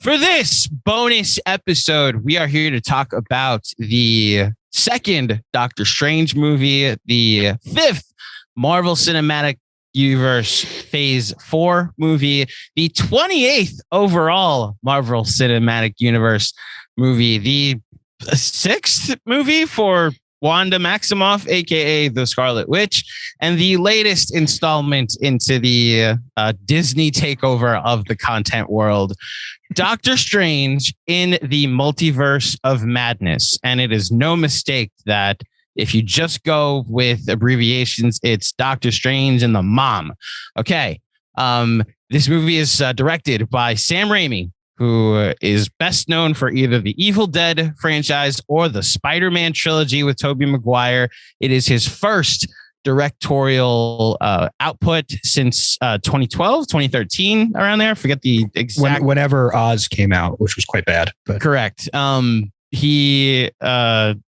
For this bonus episode, we are here to talk about the second Doctor Strange movie, the fifth Marvel Cinematic Universe Phase 4 movie, the 28th overall Marvel Cinematic Universe movie, the sixth movie for Wanda Maximoff, aka the Scarlet Witch, and the latest installment into the Disney takeover of the content world, Doctor Strange in the Multiverse of Madness. And it is no mistake that if you just go with abbreviations, it's Doctor Strange and the Mom. Okay. This movie is directed by Sam Raimi, who is best known for either the Evil Dead franchise or the Spider-Man trilogy with Tobey Maguire. It is his first directorial output since 2012, 2013, around there. I forget the exact. Whenever Oz came out, which was quite bad. But. Correct. He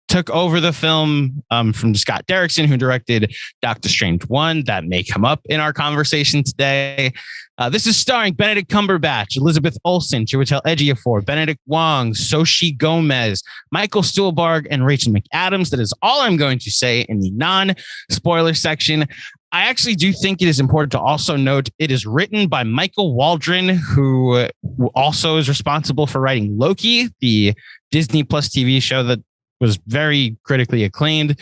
took over the film from Scott Derrickson, who directed Doctor Strange 1. That may come up in our conversation today. This is starring Benedict Cumberbatch, Elizabeth Olsen, Chiwetel Ejiofor, Benedict Wong, Xochitl Gomez, Michael Stuhlbarg, and Rachel McAdams. That is all I'm going to say in the non-spoiler section. I actually do think it is important to also note it is written by Michael Waldron, who also is responsible for writing Loki, the Disney Plus TV show that was very critically acclaimed.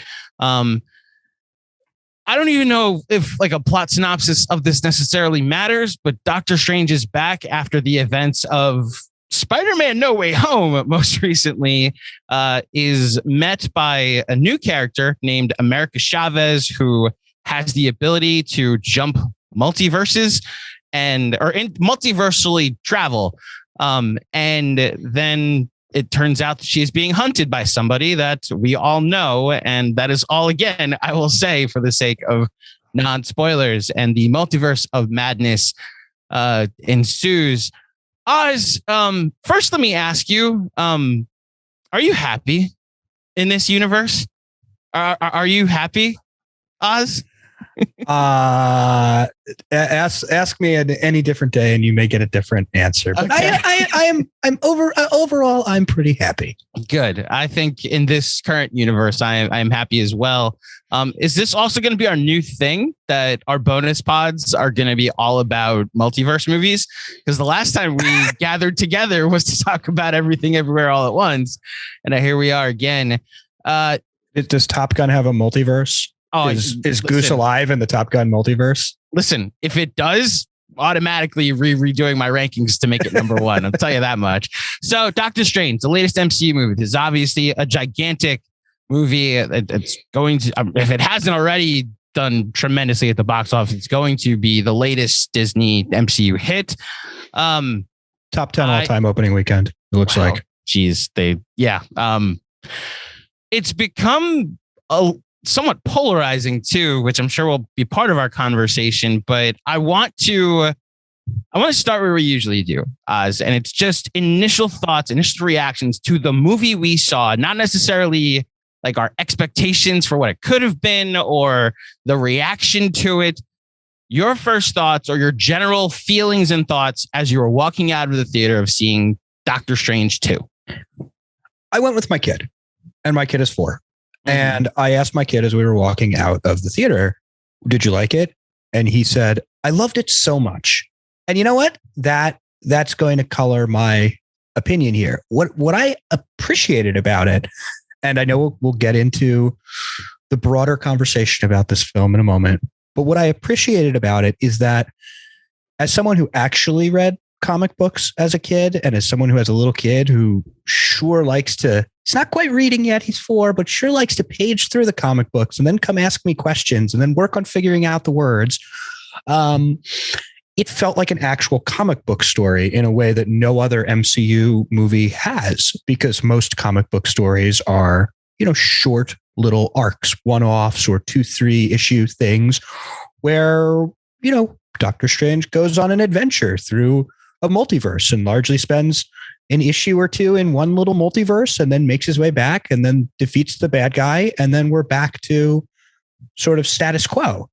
I don't even know if like a plot synopsis of this necessarily matters, but Doctor Strange is back after the events of Spider-Man No Way Home, most recently, is met by a new character named America Chavez, who has the ability to jump multiverses or multiversally travel. And then it turns out that she is being hunted by somebody that we all know. And that is all, again, I will say for the sake of non-spoilers. And the Multiverse of Madness ensues. Oz, first, let me ask you, are you happy in this universe? Are you happy, Oz? Ask me at any different day and you may get a different answer. But okay. Overall, I'm pretty happy. Good. I think in this current universe, I'm happy as well. Is this also going to be our new thing that our bonus pods are going to be all about multiverse movies? Because the last time we gathered together was to talk about everything everywhere all at once. And here we are again. Does Top Gun have a multiverse? Oh, is Goose alive in the Top Gun multiverse? Listen, if it does, automatically redoing my rankings to make it number one. I'll tell you that much. So Doctor Strange, the latest MCU movie, this is obviously a gigantic movie. It's going to, if it hasn't already done tremendously at the box office, it's going to be the latest Disney MCU hit. Top 10 all-time opening weekend, it looks like. Geez, it's become somewhat polarizing too, which I'm sure will be part of our conversation, but I want to start where we usually do, Oz, and it's just initial thoughts, initial reactions to the movie we saw, not necessarily like our expectations for what it could have been or the reaction to it. Your first thoughts or your general feelings and thoughts as you were walking out of the theater of seeing Doctor Strange 2. I went with my kid, and my kid is 4. And I asked my kid as we were walking out of the theater, did you like it? And he said, I loved it so much. And you know what? That's going to color my opinion here. What I appreciated about it, and I know we'll get into the broader conversation about this film in a moment, but what I appreciated about it is that as someone who actually read comic books as a kid, and as someone who has a little kid who sure likes to, he's not quite reading yet, he's 4, but sure likes to page through the comic books and then come ask me questions and then work on figuring out the words. It felt like an actual comic book story in a way that no other MCU movie has, because most comic book stories are, short little arcs, one-offs or 2-3 issue things where, Doctor Strange goes on an adventure through a multiverse and largely spends an issue or 2 in one little multiverse and then makes his way back and then defeats the bad guy. And then we're back to sort of status quo.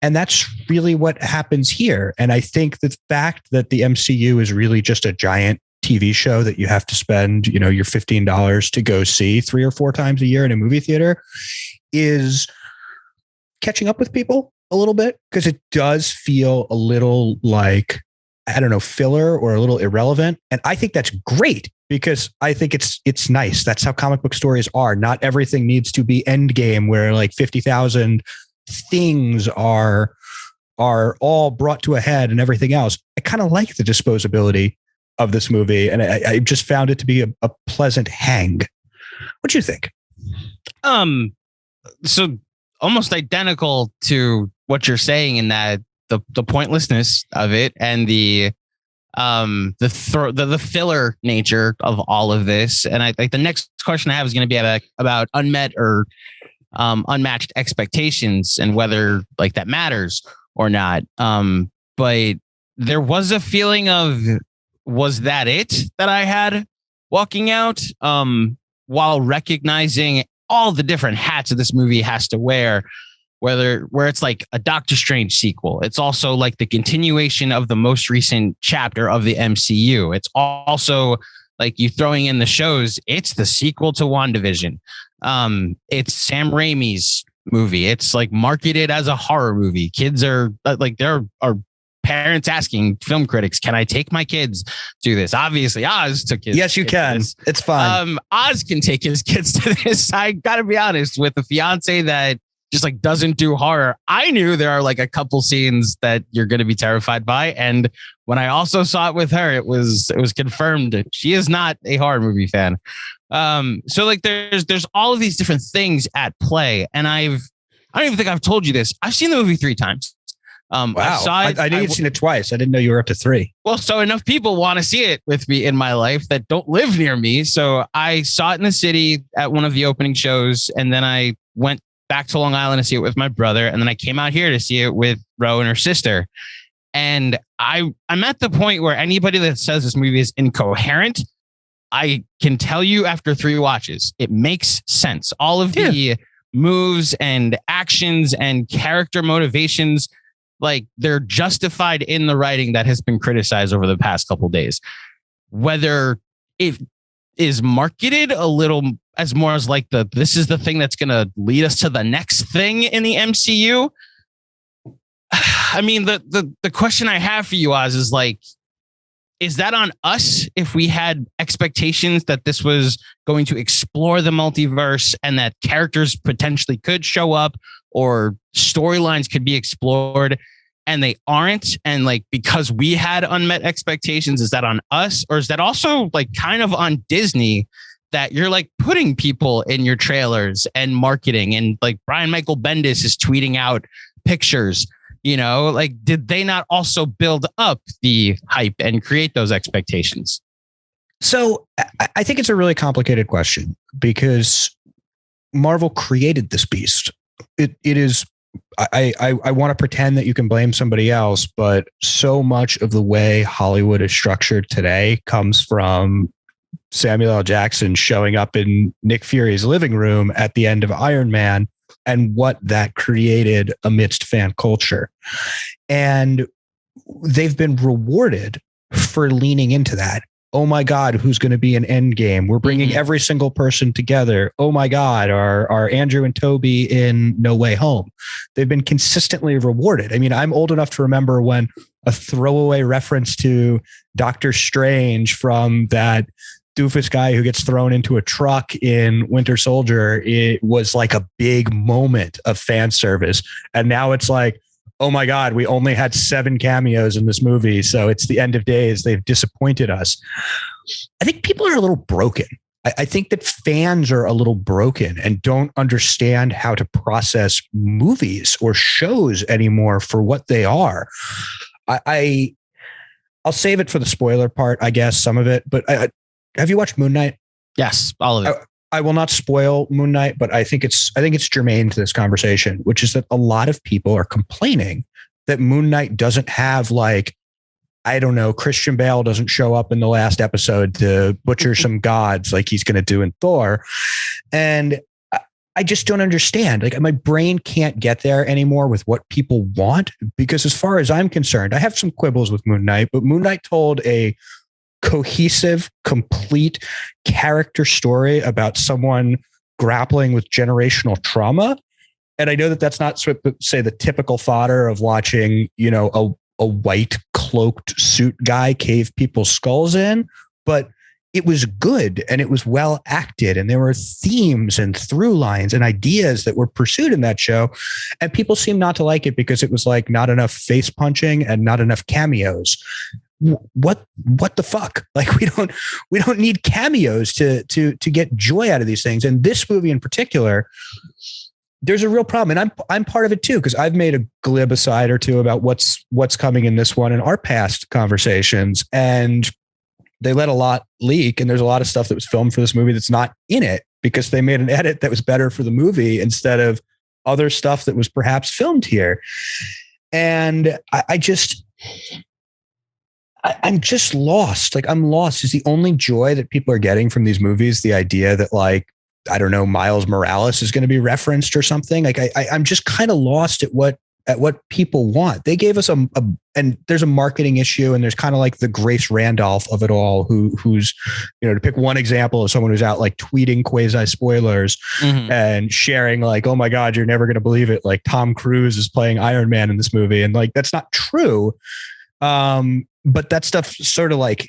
And that's really what happens here. And I think the fact that the MCU is really just a giant TV show that you have to spend, your $15 to go see 3 or 4 times a year in a movie theater, is catching up with people a little bit, because it does feel a little like, I don't know, filler or a little irrelevant. And I think that's great, because I think it's nice. That's how comic book stories are. Not everything needs to be Endgame, where like 50,000 things are all brought to a head and everything else. I kind of like the disposability of this movie, and I just found it to be a pleasant hang. What do you think? So almost identical to what you're saying in that the pointlessness of it and the filler nature of all of this. And I think the next question I have is going to be about unmet or unmatched expectations and whether like that matters or not. But there was a feeling of, was that it that I had walking out, while recognizing all the different hats that this movie has to wear, where it's like a Doctor Strange sequel. It's also like the continuation of the most recent chapter of the MCU. It's also like you throwing in the shows. It's the sequel to WandaVision. It's Sam Raimi's movie. It's like marketed as a horror movie. Kids are like, there are parents asking film critics, can I take my kids to this? Obviously, Oz took his. Yes, you can. It's fine. Oz can take his kids to this. I gotta be honest, with a fiance that just like doesn't do horror, I knew there are like a couple scenes that you're going to be terrified by. And when I also saw it with her, it was confirmed that she is not a horror movie fan. So like there's all of these different things at play, and I don't even think I've told you this. I've seen the movie 3 times. Wow. I saw it. I knew you'd seen it twice. I didn't know you were up to 3. Well, so enough people want to see it with me in my life that don't live near me. So I saw it in the city at one of the opening shows, and then I went back to Long Island to see it with my brother, and then I came out here to see it with Ro and her sister. And I'm at the point where anybody that says this movie is incoherent, I can tell you after 3 watches, it makes sense. All of the moves and actions and character motivations, like they're justified in the writing that has been criticized over the past couple of days. Whether it is marketed a little as more as like this is the thing that's going to lead us to the next thing in the MCU. I mean, the question I have for you, Oz, is like, is that on us if we had expectations that this was going to explore the multiverse and that characters potentially could show up or storylines could be explored and they aren't? And like, because we had unmet expectations, is that on us? Or is that also like kind of on Disney that you're like putting people in your trailers and marketing, and like Brian Michael Bendis is tweeting out pictures? Like, did they not also build up the hype and create those expectations? So I think it's a really complicated question, because Marvel created this beast. It is, I want to pretend that you can blame somebody else, but so much of the way Hollywood is structured today comes from Samuel L. Jackson showing up in Nick Fury's living room at the end of Iron Man, and what that created amidst fan culture. And they've been rewarded for leaning into that. Oh my God, who's going to be an Endgame? We're bringing every single person together. Oh my God, are Andrew and Toby in No Way Home? They've been consistently rewarded. I mean, I'm old enough to remember when a throwaway reference to Doctor Strange from that doofus guy who gets thrown into a truck in Winter Soldier, it was like a big moment of fan service. And now it's like, oh my God, we only had 7 cameos in this movie, so it's the end of days. They've disappointed us. I think people are a little broken. I think that fans are a little broken and don't understand how to process movies or shows anymore for what they are. I'll save it for the spoiler part, I guess, some of it, but have you watched Moon Knight? Yes, all of it. I will not spoil Moon Knight, but I think it's germane to this conversation, which is that a lot of people are complaining that Moon Knight doesn't have, like, I don't know, Christian Bale doesn't show up in the last episode to butcher some gods like he's going to do in Thor. And I just don't understand. Like, my brain can't get there anymore with what people want, because as far as I'm concerned, I have some quibbles with Moon Knight, but Moon Knight told a cohesive, complete character story about someone grappling with generational trauma. And I know that that's not, say, the typical fodder of watching, a white cloaked suit guy cave people's skulls in, but it was good and it was well acted. And there were themes and through lines and ideas that were pursued in that show. And people seemed not to like it because it was like not enough face punching and not enough cameos. What the fuck? Like, we don't need cameos to get joy out of these things. And this movie in particular, there's a real problem. And I'm part of it too, because I've made a glib aside or two about what's coming in this one in our past conversations. And they let a lot leak. And there's a lot of stuff that was filmed for this movie that's not in it because they made an edit that was better for the movie instead of other stuff that was perhaps filmed here. And I'm just lost. Like, I'm lost. Is the only joy that people are getting from these movies the idea that, like, I don't know, Miles Morales is going to be referenced or something? Like, I'm just kind of lost at what people want. They gave us and there's a marketing issue, and there's kind of like the Grace Randolph of it all, who's, to pick one example of someone who's out like tweeting quasi spoilers and sharing like, oh my God, you're never going to believe it. Like, Tom Cruise is playing Iron Man in this movie. And like, that's not true. But that stuff sort of like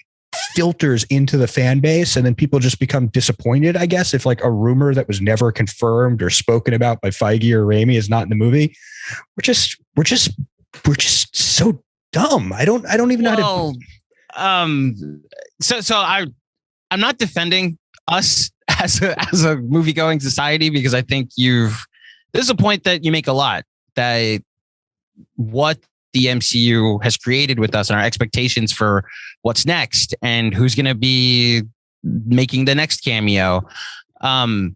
filters into the fan base, and then people just become disappointed, I guess, if like a rumor that was never confirmed or spoken about by Feige or Raimi is not in the movie. We're just so dumb. I don't even know how to. So I'm not defending us as a movie going society, because I think this is a point that you make a lot, that what the MCU has created with us and our expectations for what's next and who's going to be making the next cameo. And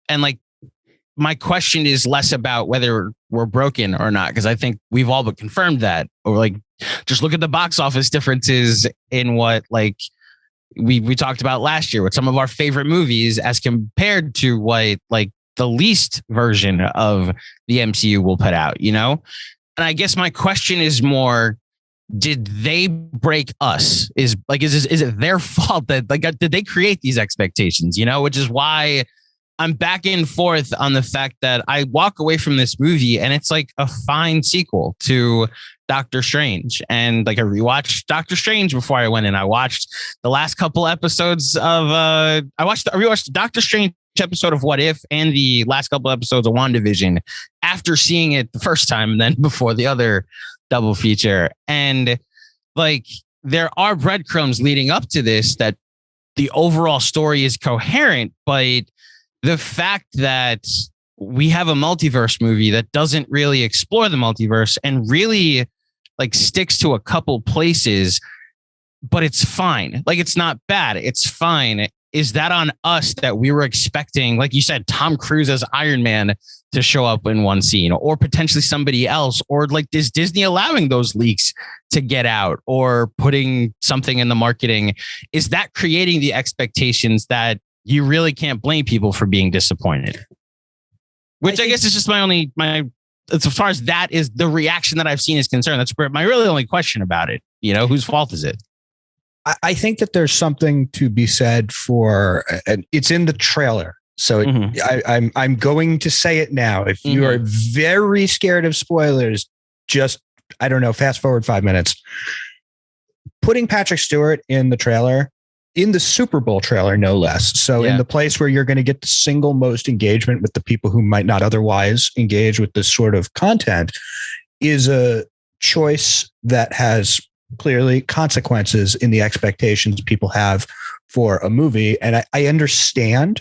like, my question is less about whether we're broken or not, because I think we've all but confirmed that. Or like, just look at the box office differences in what like we talked about last year with some of our favorite movies as compared to what like the least version of the MCU will put out, And I guess my question is more, did they break us? Is it their fault that like, did they create these expectations, which is why I'm back and forth on the fact that I walk away from this movie and it's like a fine sequel to Doctor Strange. And like, I rewatched Doctor Strange before I went in. I watched the last couple episodes of, I rewatched Doctor Strange episode of What If and the last couple episodes of WandaVision after seeing it the first time and then before the other double feature. And like, there are breadcrumbs leading up to this that the overall story is coherent, but the fact that we have a multiverse movie that doesn't really explore the multiverse and really like sticks to a couple places, but it's fine. Like, it's not bad. It's fine. Is that on us that we were expecting, like you said, Tom Cruise as Iron Man to show up in one scene, or potentially somebody else? Or like, is Disney allowing those leaks to get out or putting something in the marketing? Is that creating the expectations that you really can't blame people for being disappointed? Which I guess is just as far as that is the reaction that I've seen is concerned. That's my really only question about it. Whose fault is it? I think that there's something to be said for, and it's in the trailer. So I'm going to say it now. If you are very scared of spoilers, just, I don't know, fast forward 5 minutes. Putting Patrick Stewart in the trailer, in the Super Bowl trailer, no less. So in the place where you're going to get the single most engagement with the people who might not otherwise engage with this sort of content, is a choice that has clearly consequences in the expectations people have for a movie. And I understand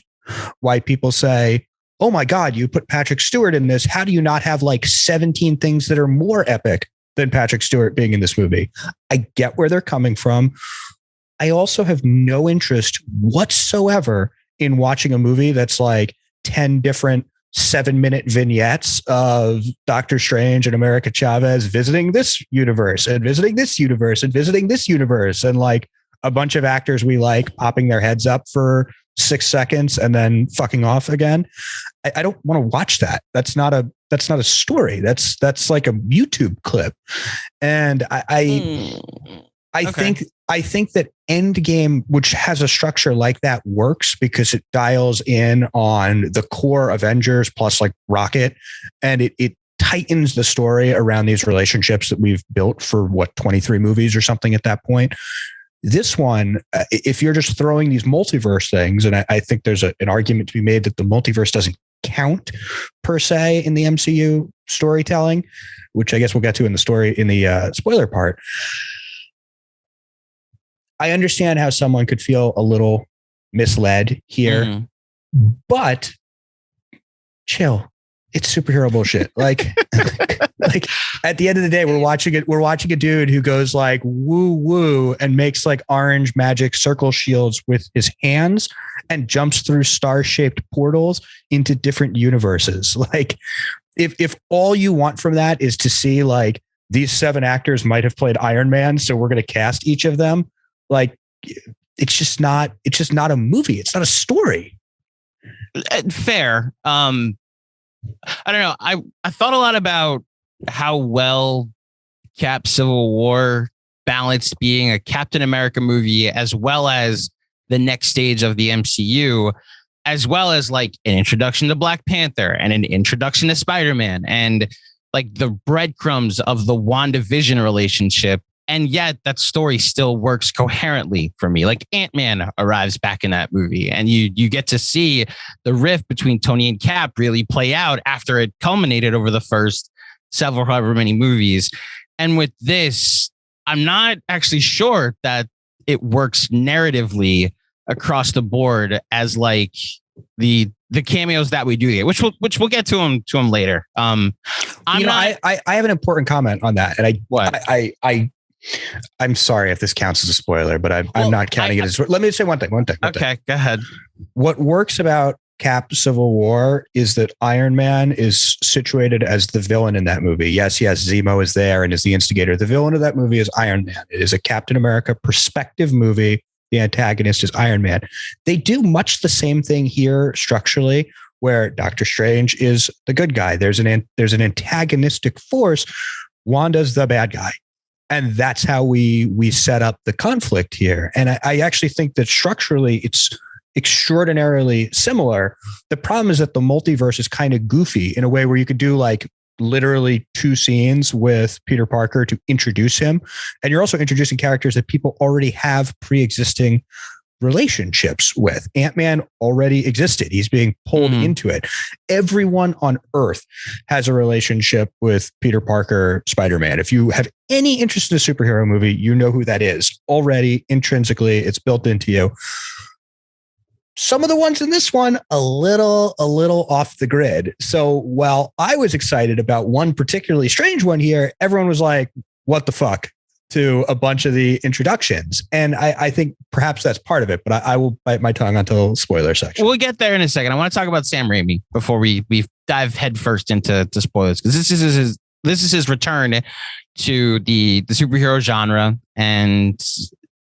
why people say, oh my God, you put Patrick Stewart in this. How do you not have like 17 things that are more epic than Patrick Stewart being in this movie? I get where they're coming from. I also have no interest whatsoever in watching a movie that's like 10 different 7-minute vignettes of Doctor Strange and America Chavez visiting this universe and visiting this universe and visiting this universe, and like a bunch of actors we like popping their heads up for 6 seconds and then fucking off again. I don't want to watch that. That's not a story. That's like a YouTube clip. And I think that Endgame, which has a structure like that, works because it dials in on the core Avengers plus like Rocket, and it tightens the story around these relationships that we've built for 23 movies or something at that point. This one, if you're just throwing these multiverse things, and I think there's an argument to be made that the multiverse doesn't count per se in the MCU storytelling, which I guess we'll get to in the spoiler part. I understand how someone could feel a little misled here, but chill. It's superhero bullshit. Like at the end of the day, we're watching a dude who goes like woo woo and makes like orange magic circle shields with his hands and jumps through star-shaped portals into different universes. Like if all you want from that is to see like these 7 actors might have played Iron Man, so we're going to cast each of them. Like it's just not a movie. It's not a story. Fair. I don't know. I thought a lot about how well Cap Civil War balanced being a Captain America movie as well as the next stage of the MCU, as well as like an introduction to Black Panther and an introduction to Spider-Man and like the breadcrumbs of the WandaVision relationship. And yet that story still works coherently for me. Like Ant-Man arrives back in that movie and you get to see the rift between Tony and Cap really play out after it culminated over the first however many movies. And with this, I'm not actually sure that it works narratively across the board as like the cameos that we do get, which we'll get to them later. I have an important comment on that. And I'm sorry if this counts as a spoiler, but I'm not counting it as. Let me say one thing. Okay, go ahead. What works about Cap Civil War is that Iron Man is situated as the villain in that movie. Yes, Zemo is there and is the instigator. The villain of that movie is Iron Man. It is a Captain America perspective movie. The antagonist is Iron Man. They do much the same thing here structurally, where Doctor Strange is the good guy. There's an antagonistic force. Wanda's the bad guy. And that's how we set up the conflict here. And I actually think that structurally it's extraordinarily similar. The problem is that the multiverse is kind of goofy in a way where you could do like literally 2 scenes with Peter Parker to introduce him. And you're also introducing characters that people already have pre-existing relationships with. Ant-Man already existed. He's being pulled into it. Everyone on Earth has a relationship with Peter Parker, Spider-Man. If you have any interest in a superhero movie, you know who that is already intrinsically. It's built into you. Some of the ones in this one, a little off the grid. So while I was excited about one particularly strange one here, everyone was like, what the fuck? To a bunch of the introductions. And I think perhaps that's part of it, but I will bite my tongue until the spoiler section. We'll get there in a second. I want to talk about Sam Raimi before we dive headfirst into spoilers, because this is his return to the superhero genre. And,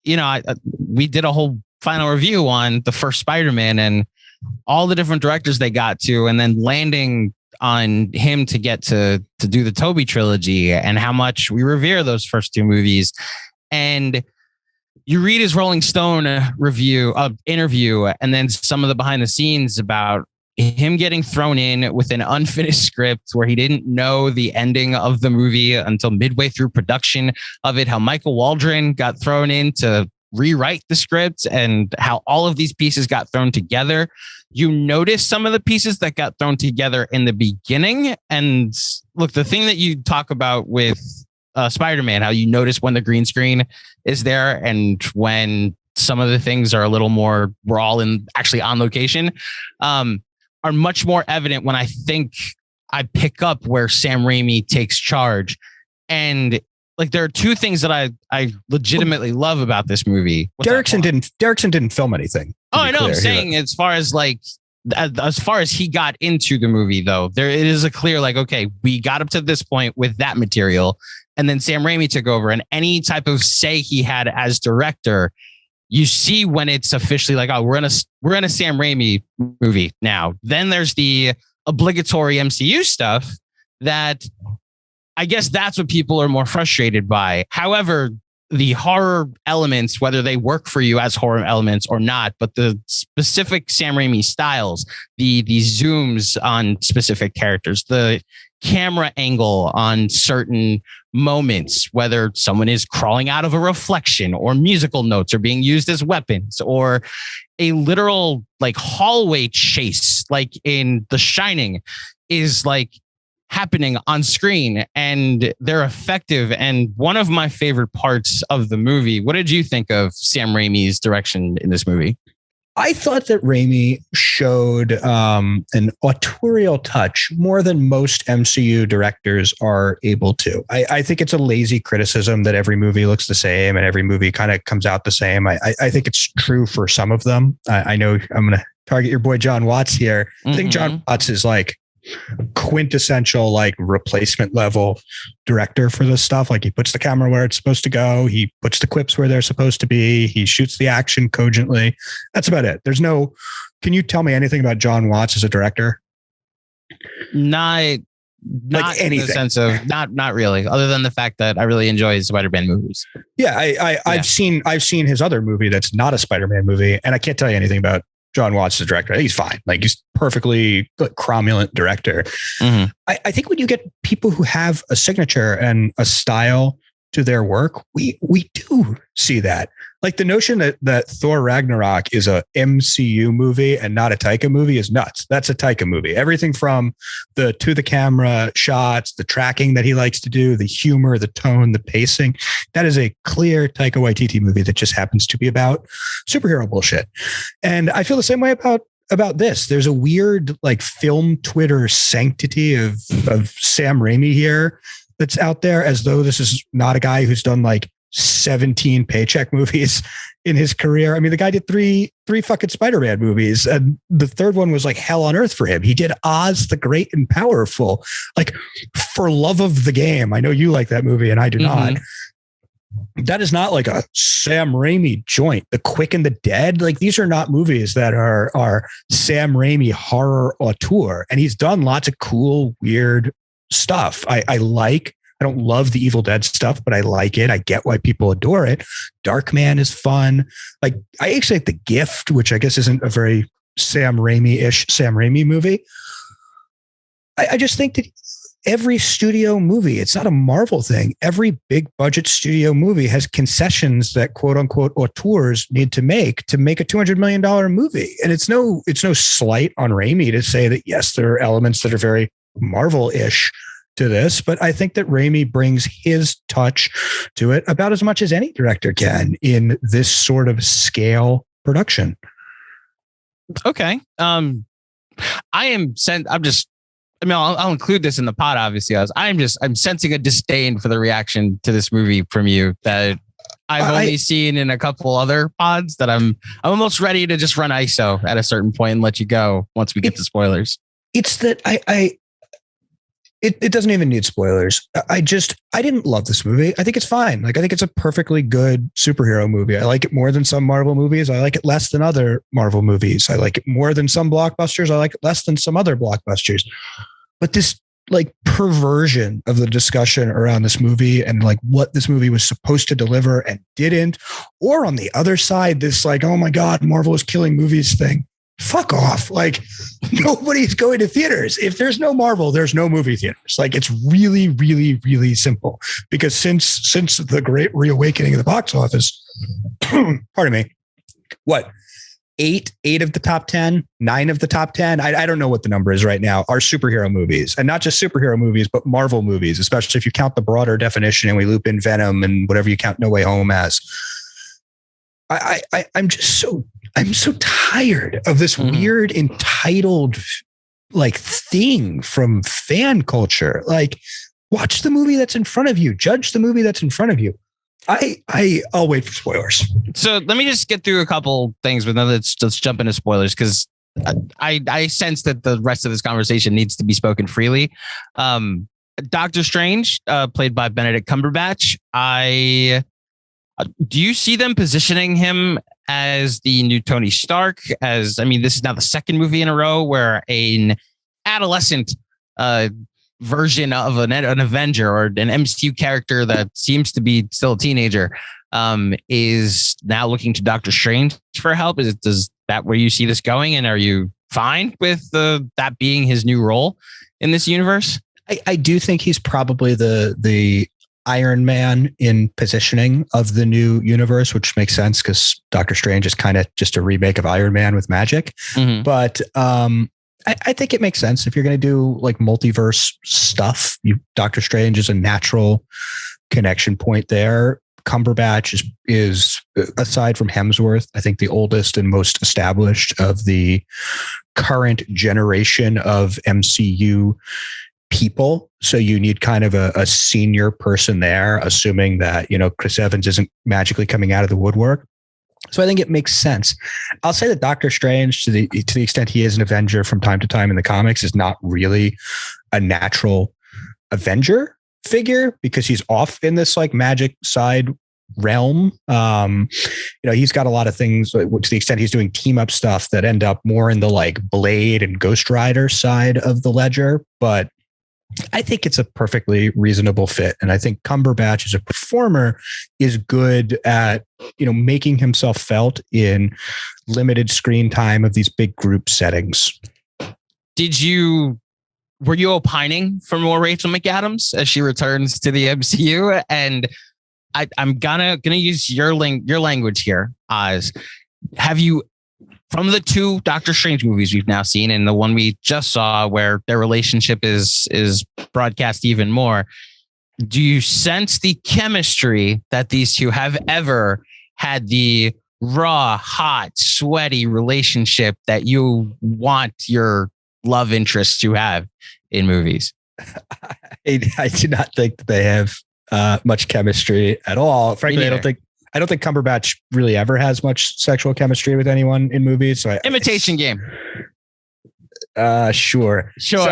we did a whole final review on the first Spider-Man and all the different directors they got to, and then landing on him to get to do the Toby trilogy and how much we revere those first 2 movies. And you read his Rolling Stone interview, and then some of the behind the scenes about him getting thrown in with an unfinished script where he didn't know the ending of the movie until midway through production of it, how Michael Waldron got thrown in to rewrite the script, and how all of these pieces got thrown together. You notice some of the pieces that got thrown together in the beginning. And look, the thing that you talk about with Spider-Man, how you notice when the green screen is there and when some of the things are a little more, we're all actually on location, are much more evident when I think I pick up where Sam Raimi takes charge. And like, there are 2 things that I legitimately love about this movie. Derrickson didn't film anything. Oh, I know. I'm saying as far as he got into the movie, though, it is a clear, like, okay, we got up to this point with that material, and then Sam Raimi took over, and any type of say he had as director, you see when it's officially like, oh, we're in a Sam Raimi movie now. Then there's the obligatory MCU stuff that I guess that's what people are more frustrated by. However, the horror elements, whether they work for you as horror elements or not, but the specific Sam Raimi styles, the zooms on specific characters, the camera angle on certain moments, whether someone is crawling out of a reflection or musical notes are being used as weapons, or a literal like hallway chase, like in The Shining, is like happening on screen, and they're effective. And one of my favorite parts of the movie, what did you think of Sam Raimi's direction in this movie? I thought that Raimi showed an autorial touch more than most MCU directors are able to. I think it's a lazy criticism that every movie looks the same and every movie kind of comes out the same. I think it's true for some of them. I know I'm going to target your boy John Watts here. I think John Watts is like quintessential like replacement level director for this stuff. Like he puts the camera where it's supposed to go, he puts the quips where they're supposed to be, he shoots the action cogently. That's about it. Can you tell me anything about John Watts as a director? Not like anything. In the sense of not really, other than the fact that I really enjoy his Spider-Man movies. Yeah, I've seen his other movie that's not a Spider-Man movie, and I can't tell you anything about John Watts as director. I think he's fine. Like he's perfectly cromulent director. Mm-hmm. I think when you get people who have a signature and a style to their work, we do see that. Like the notion that Thor Ragnarok is a MCU movie and not a Taika movie is nuts. That's a Taika movie. Everything from the to the camera shots, the tracking that he likes to do, the humor, the tone, the pacing. That is a clear Taika Waititi movie that just happens to be about superhero bullshit. And I feel the same way about this. There's a weird like film Twitter sanctity of Sam Raimi here that's out there, as though this is not a guy who's done like 17 paycheck movies in his career. I mean, the guy did three fucking Spider-Man movies, and the third one was like hell on earth for him. He did Oz the Great and Powerful, like for love of the game. I know you like that movie and I do not. That is not like a Sam Raimi joint. The Quick and the Dead, like these are not movies that are Sam Raimi horror auteur. And he's done lots of cool, weird stuff. I don't love the Evil Dead stuff, but I like it. I get why people adore it. Darkman is fun. Like I actually like The Gift, which I guess isn't a very Sam Raimi movie. I just think that every studio movie, it's not a Marvel thing. Every big budget studio movie has concessions that quote unquote auteurs need to make a $200 million movie. And it's no slight on Raimi to say that, yes, there are elements that are very Marvel-ish to this, but I think that Raimi brings his touch to it about as much as any director can in this sort of scale production. Okay. I'll include this in the pod, obviously. I'm sensing a disdain for the reaction to this movie from you that I've only seen in a couple other pods, that I'm almost ready to just run ISO at a certain point and let you go once we get to spoilers. It's that It doesn't even need spoilers. I didn't love this movie. I think it's fine. Like, I think it's a perfectly good superhero movie. I like it more than some Marvel movies. I like it less than other Marvel movies. I like it more than some blockbusters. I like it less than some other blockbusters. But this like perversion of the discussion around this movie and like what this movie was supposed to deliver and didn't, or on the other side, this like, oh my God, Marvel is killing movies thing. Fuck off. Like nobody's going to theaters. If there's no Marvel, there's no movie theaters. Like it's really, really, really simple, because since the great reawakening of the box office, pardon me, what, eight of the top 10, 9 of the top 10. I don't know what the number is right now, are superhero movies, and not just superhero movies, but Marvel movies, especially if you count the broader definition and we loop in Venom and whatever you count No Way Home as. I'm so tired of this weird entitled like thing from fan culture. Like, watch the movie that's in front of you, judge the movie that's in front of you. I'll wait for spoilers. So let me just get through a couple things, but then let's jump into spoilers, because I sense that the rest of this conversation needs to be spoken freely. Doctor Strange, played by Benedict Cumberbatch. Do you see them positioning him as the new Tony Stark? This is now the second movie in a row where an adolescent version of an Avenger or an MCU character that seems to be still a teenager is now looking to Doctor Strange for help. Does that where you see this going? And are you fine with that being his new role in this universe? I do think he's probably the Iron Man in positioning of the new universe, which makes sense because Doctor Strange is kind of just a remake of Iron Man with magic. Mm-hmm. But I think it makes sense if you're going to do like multiverse stuff. Doctor Strange is a natural connection point there. Cumberbatch is aside from Hemsworth, I think the oldest and most established of the current generation of MCU people. So you need kind of a senior person there, assuming that, Chris Evans isn't magically coming out of the woodwork. So I think it makes sense. I'll say that Doctor Strange, to the extent he is an Avenger from time to time in the comics, is not really a natural Avenger figure because he's off in this like magic side realm. He's got a lot of things to the extent he's doing team up stuff that end up more in the like Blade and Ghost Rider side of the ledger. But I think it's a perfectly reasonable fit. And I think Cumberbatch as a performer is good at, making himself felt in limited screen time of these big group settings. Were you opining for more Rachel McAdams as she returns to the MCU? And I'm gonna use your language here, Oz. Have you, from the two Doctor Strange movies we've now seen and the one we just saw where their relationship is broadcast even more, do you sense the chemistry that these two have ever had, the raw, hot, sweaty relationship that you want your love interest to have in movies? I do not think that they have much chemistry at all. Frankly, I don't think Cumberbatch really ever has much sexual chemistry with anyone in movies. So Imitation Game. Sure. So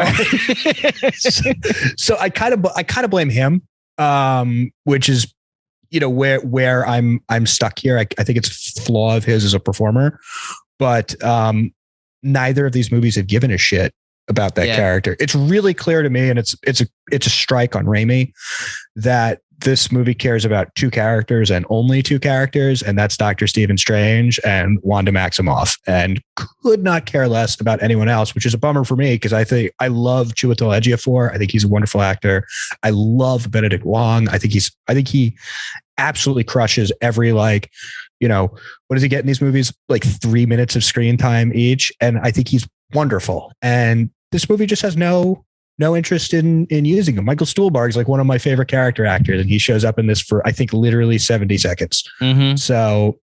I kind of blame him, which is, where I'm stuck here. I think it's a flaw of his as a performer, but neither of these movies have given a shit about that character. It's really clear to me, and it's a strike on Raimi, that this movie cares about two characters and only two characters, and that's Dr. Stephen Strange and Wanda Maximoff, and could not care less about anyone else, which is a bummer for me because I love Chiwetel Ejiofor. I think he's a wonderful actor. I love Benedict Wong. I think he absolutely crushes every what does he get in these movies? Like 3 minutes of screen time each, and I think he's wonderful. And this movie just has no interest in using him. Michael Stuhlbarg is like one of my favorite character actors, and he shows up in this for I think literally 70 seconds. Mm-hmm. So,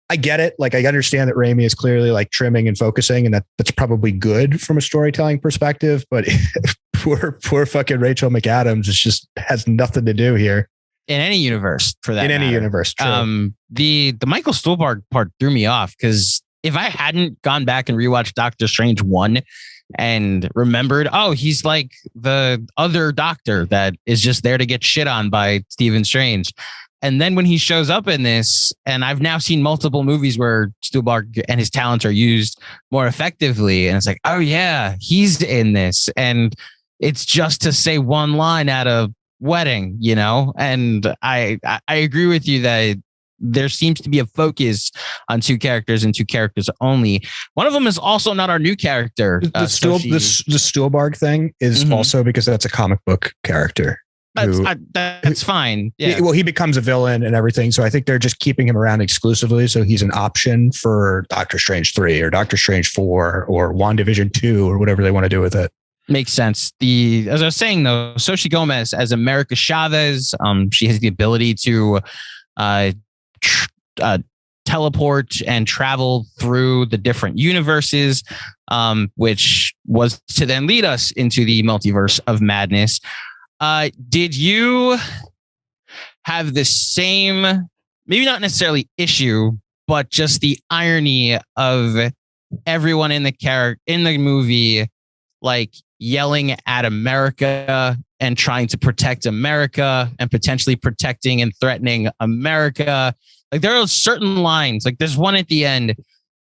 I get it. Like I understand that Raimi is clearly like trimming and focusing, and that's probably good from a storytelling perspective. But poor fucking Rachel McAdams just has nothing to do here. In any universe, for that. In any universe, true. The Michael Stuhlbarg part threw me off because if I hadn't gone back and rewatched Doctor Strange 1 and remembered, he's like the other doctor that is just there to get shit on by Stephen Strange. And then when he shows up in this, and I've now seen multiple movies where Stuhlbarg and his talents are used more effectively. And it's like, oh yeah, he's in this. And it's just to say one line at a wedding, and I agree with you that there seems to be a focus on two characters and two characters only. One of them is also not our new character. The Stuhlbarg thing is also because that's a comic book character. That's fine. Yeah. Well, he becomes a villain and everything. So I think they're just keeping him around exclusively. So he's an option for Doctor Strange 3 or Doctor Strange 4 or WandaVision 2 or whatever they want to do with it. Makes sense. As I was saying though, Xochitl Gomez as America Chavez, she has the ability to teleport and travel through the different universes, which was to then lead us into the Multiverse of Madness. Did you have the same, maybe not necessarily issue, but just the irony of everyone in the movie, like yelling at America and trying to protect America and potentially protecting and threatening America? Like there are certain lines, like there's one at the end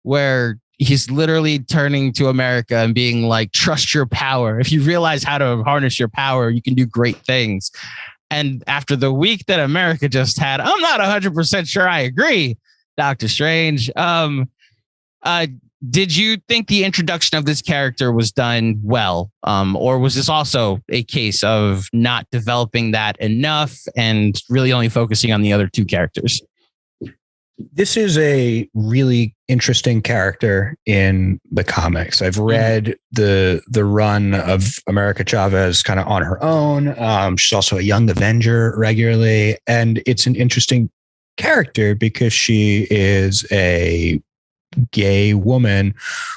where he's literally turning to America and being like, trust your power. If you realize how to harness your power, you can do great things. And after the week that America just had, I'm not 100% sure I agree, Doctor Strange. Did you think the introduction of this character was done well? Or was this also a case of not developing that enough and really only focusing on the other two characters? This is a really interesting character in the comics. I've read the run of America Chavez kind of on her own. She's also a young Avenger regularly. And it's an interesting character because she is a gay woman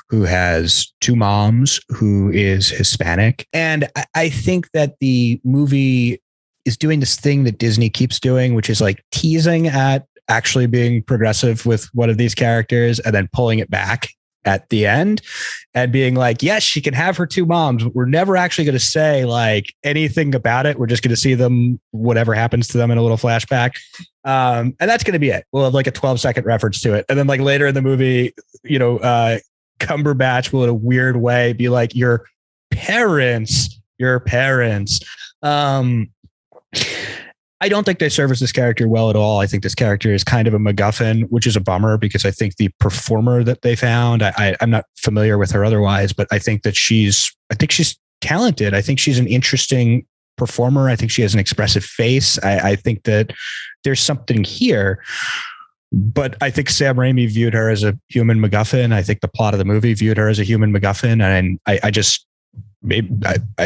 who has two moms, who is Hispanic. And I think that the movie is doing this thing that Disney keeps doing, which is like teasing at actually being progressive with one of these characters and then pulling it back at the end and being like, yes, she can have her two moms. We're never actually going to say like anything about it. We're just going to see them, whatever happens to them in a little flashback. And that's going to be it. We'll have like a 12-second reference to it. And then like later in the movie, Cumberbatch will in a weird way be like, your parents. I don't think they service this character well at all. I think this character is kind of a MacGuffin, which is a bummer because I think the performer that they found, I'm not familiar with her otherwise, but I think she's talented. I think she's an interesting performer. I think she has an expressive face. I think that there's something here, but I think Sam Raimi viewed her as a human MacGuffin. I think the plot of the movie viewed her as a human MacGuffin. And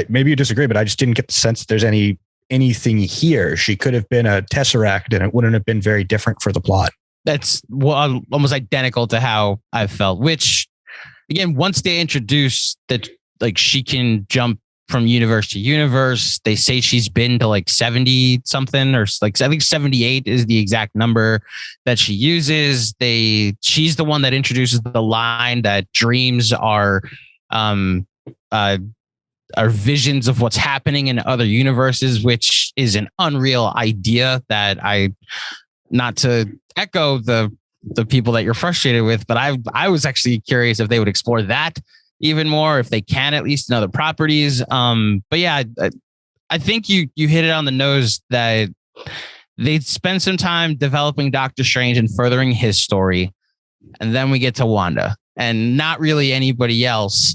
maybe you disagree, but I just didn't get the sense that there's anything here. She could have been a Tesseract and it wouldn't have been very different for the plot. That's almost identical to how I felt, which again, once they introduce that, like she can jump from universe to universe, they say she's been to like 70 something, or like, I think 78 is the exact number that she uses. She's the one that introduces the line that dreams are visions of what's happening in other universes, which is an unreal idea that not to echo the people that you're frustrated with, but I was actually curious if they would explore that even more, if they can, at least in other properties. But yeah, I think you hit it on the nose that they spend some time developing Doctor Strange and furthering his story. And then we get to Wanda and not really anybody else.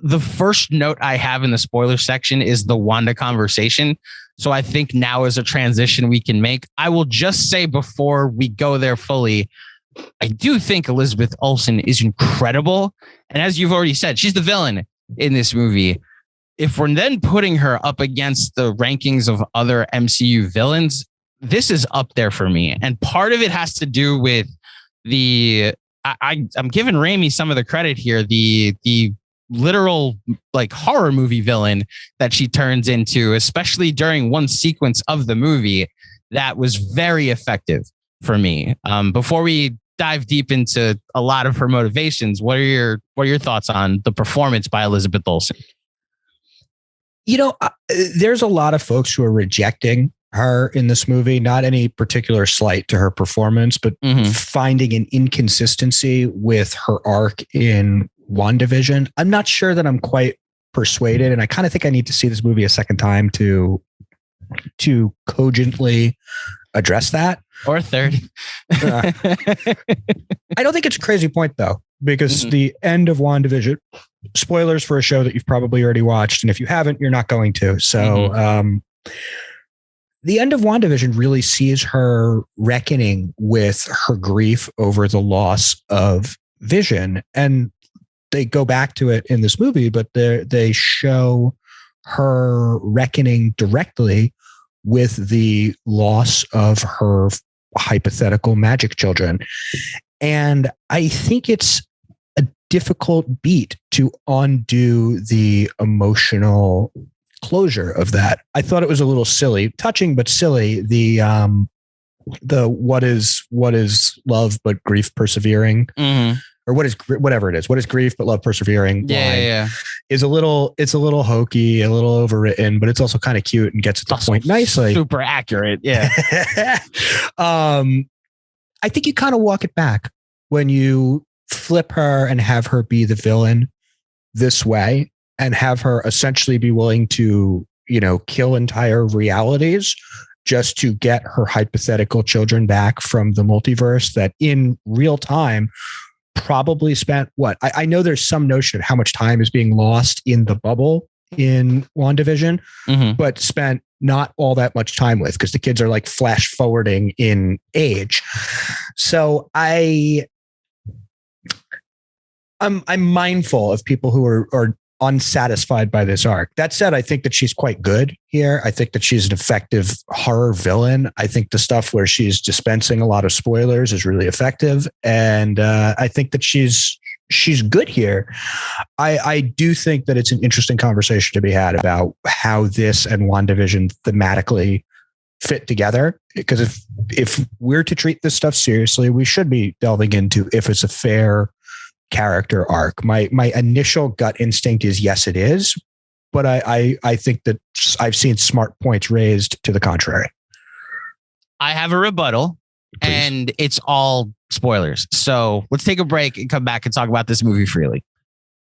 The first note I have in the spoiler section is the Wanda conversation. So I think now is a transition we can make. I will just say before we go there fully, I do think Elizabeth Olsen is incredible. And as you've already said, she's the villain in this movie. If we're then putting her up against the rankings of other MCU villains, this is up there for me. And part of it has to do with I'm giving Raimi some of the credit here. The literal like horror movie villain that she turns into, especially during one sequence of the movie that was very effective for me. Before we dive deep into a lot of her motivations, what are your thoughts on the performance by Elizabeth Olsen? There's a lot of folks who are rejecting her in this movie, not any particular slight to her performance, but finding an inconsistency with her arc in WandaVision. I'm not sure that I'm quite persuaded, and I kind of think I need to see this movie a second time to cogently address that. Or a third. I don't think it's a crazy point though, because the end of WandaVision, spoilers for a show that you've probably already watched, and if you haven't, you're not going to. So the end of WandaVision really sees her reckoning with her grief over the loss of Vision, and they go back to it in this movie, but they show her reckoning directly with the loss of her hypothetical magic children. And I think it's a difficult beat to undo the emotional closure of that. I thought it was a little silly, touching, but silly. The what is love but grief persevering, or whatever it is. What is grief but love persevering? Yeah. It's a little hokey, a little overwritten, but it's also kind of cute and gets to the point nicely. Super accurate. Yeah. I think you kind of walk it back when you flip her and have her be the villain this way, and have her essentially be willing to, kill entire realities just to get her hypothetical children back from the multiverse that in real time probably spent what? I know there's some notion of how much time is being lost in the bubble in WandaVision, but spent not all that much time with, because the kids are like flash forwarding in age. So I'm mindful of people who are unsatisfied by this arc. That said, I think that she's quite good here. I think that she's an effective horror villain. I think the stuff where she's dispensing a lot of spoilers is really effective. And I think that she's good here. I do think that it's an interesting conversation to be had about how this and WandaVision thematically fit together. Because if we're to treat this stuff seriously, we should be delving into if it's a fair character arc. My initial gut instinct is yes, it is. But I think that I've seen smart points raised to the contrary. I have a rebuttal. Please. And it's all spoilers. So let's take a break and come back and talk about this movie freely.